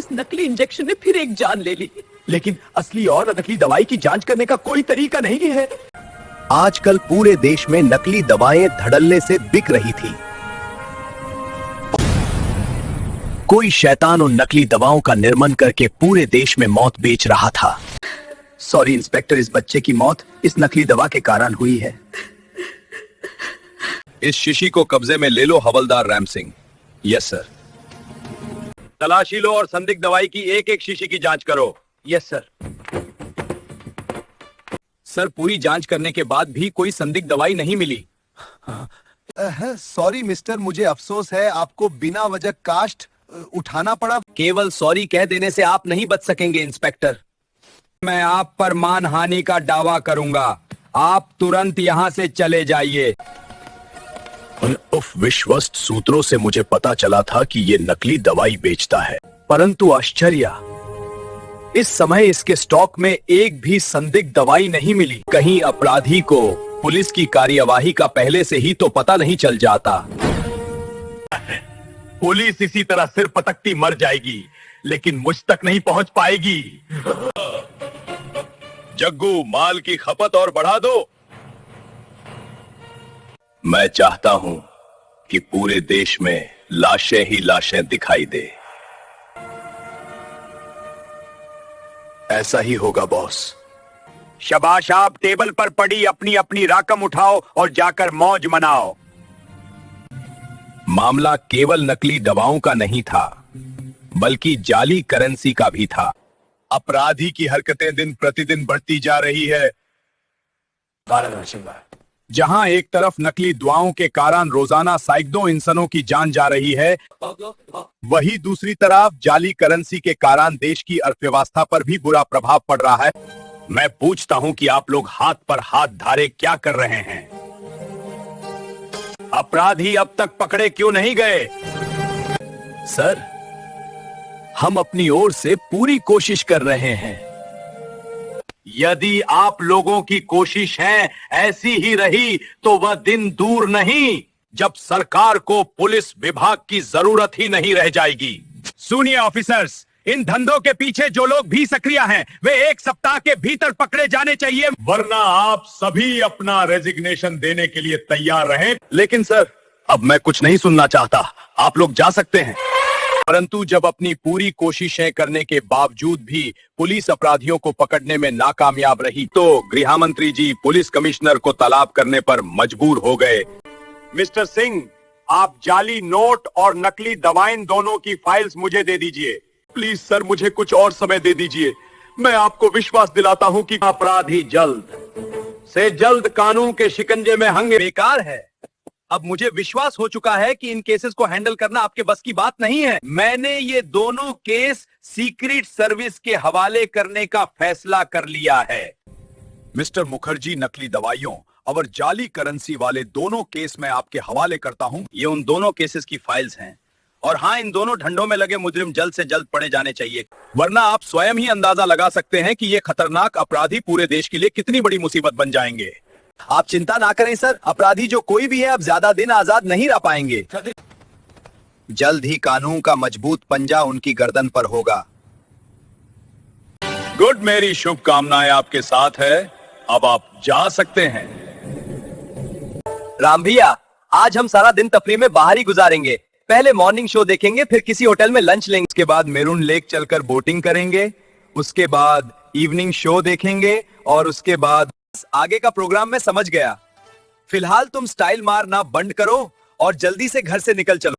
इस नकली इंजेक्शन ने फिर एक जान ले ली। लेकिन असली और नकली दवाई की जांच करने का कोई तरीका नहीं है। आजकल पूरे देश में नकली दवाएं धड़ल्ले से बिक रही थी। कोई शैतान उन नकली दवाओं का निर्माण करके पूरे देश में मौत बेच रहा था। सॉरी इंस्पेक्टर, इस बच्चे की मौत इस नकली दवा के कारण हुई है। इस शीशी को कब्जे में ले लो हवलदार राम सिंह। Yes sir. तलाशी लो और संदिग्ध दवाई की एक एक शीशी की जांच करो। Yes sir. सर, पूरी जांच करने के बाद भी कोई संदिग्ध दवाई नहीं मिली। सॉरी मिस्टर, मुझे अफसोस है आपको बिना वजह कास्ट उठाना पड़ा। केवल सॉरी कह देने से आप नहीं बच सकेंगे इंस्पेक्टर। मैं आप पर मानहानि का दावा करूंगा। आप तुरंत यहाँ से चले जाइए। विश्वस्त सूत्रों से मुझे पता चला था कि ये नकली दवाई बेचता है, परंतु आश्चर्य, इस समय इसके स्टॉक में एक भी संदिग्ध दवाई नहीं मिली। कहीं अपराधी को पुलिस की कार्यवाही का पहले से ही तो पता नहीं चल जाता। पुलिस इसी तरह सिर पटकती मर जाएगी, लेकिन मुझ तक नहीं पहुंच पाएगी। जग्गू, माल की खपत और बढ़ा दो। मैं चाहता हूं कि पूरे देश में लाशें ही लाशें दिखाई दे। ऐसा ही होगा बॉस। शाबाश, आप टेबल पर पड़ी अपनी अपनी रकम उठाओ और जाकर मौज मनाओ। मामला केवल नकली दवाओं का नहीं था, बल्कि जाली करेंसी का भी था। अपराधी की हरकतें दिन प्रतिदिन बढ़ती जा रही है। जहां एक तरफ नकली दवाओं के कारण रोजाना सैकड़ों इंसानों की जान जा रही है, वहीं दूसरी तरफ जाली करेंसी के कारण देश की अर्थव्यवस्था पर भी बुरा प्रभाव पड़ रहा है। मैं पूछता हूं कि आप लोग हाथ पर हाथ धारे क्या कर रहे हैं? अपराधी अब तक पकड़े क्यों नहीं गए? सर, हम अपनी ओर से पूरी कोशिश कर रहे हैं। यदि आप लोगों की कोशिश है ऐसी ही रही तो वह दिन दूर नहीं जब सरकार को पुलिस विभाग की जरूरत ही नहीं रह जाएगी। सुनिए ऑफिसर्स, इन धंधों के पीछे जो लोग भी सक्रिय हैं, वे 1 सप्ताह के भीतर पकड़े जाने चाहिए, वरना आप सभी अपना रेजिग्नेशन देने के लिए तैयार रहें। लेकिन सर, अब मैं कुछ नहीं सुनना चाहता। आप लोग जा सकते हैं। परंतु जब अपनी पूरी कोशिशें करने के बावजूद भी पुलिस अपराधियों को पकड़ने में नाकामयाब रही, तो गृह मंत्री जी पुलिस कमिश्नर को तलब करने पर मजबूर हो गए। मिस्टर सिंह, आप जाली नोट और नकली दवाएं दोनों की फाइल्स मुझे दे दीजिए। प्लीज सर, मुझे कुछ और समय दे दीजिए। मैं आपको विश्वास दिलाता हूं कि अपराधी जल्द से जल्द कानून के शिकंजे में होंगे। बेकार है। अब मुझे विश्वास हो चुका है कि इन केसेस को हैंडल करना आपके बस की बात नहीं है। मैंने ये दोनों केस सीक्रेट सर्विस के हवाले करने का फैसला कर लिया है। मिस्टर मुखर्जी, नकली दवाइयों और जाली करेंसी वाले दोनों केस मैं आपके हवाले करता हूं। ये उन दोनों केसेस की फाइल्स हैं। और हाँ, इन दोनों ढंडों में लगे मुजरिम जल्द से जल्द पड़े जाने चाहिए, वरना आप स्वयं ही अंदाजा लगा सकते हैं कि ये खतरनाक अपराधी पूरे देश के लिए कितनी बड़ी मुसीबत बन जाएंगे। आप चिंता ना करें सर, अपराधी जो कोई भी है अब ज्यादा दिन आजाद नहीं रह पाएंगे। जल्द ही कानून का मजबूत पंजा उनकी गर्दन पर होगा। गुड, मेरी शुभकामनाएं आपके साथ है। अब आप जा सकते हैं। राम भैया, आज हम सारा दिन तफरीह में बाहर ही गुजारेंगे। पहले मॉर्निंग शो देखेंगे, फिर किसी होटल में लंच लेंगे, उसके बाद मेरून लेक चलकर बोटिंग करेंगे, उसके बाद इवनिंग शो देखेंगे और उसके बाद आगे का प्रोग्राम मैं समझ गया। फिलहाल तुम स्टाइल मारना बंद करो और जल्दी से घर से निकल चलो।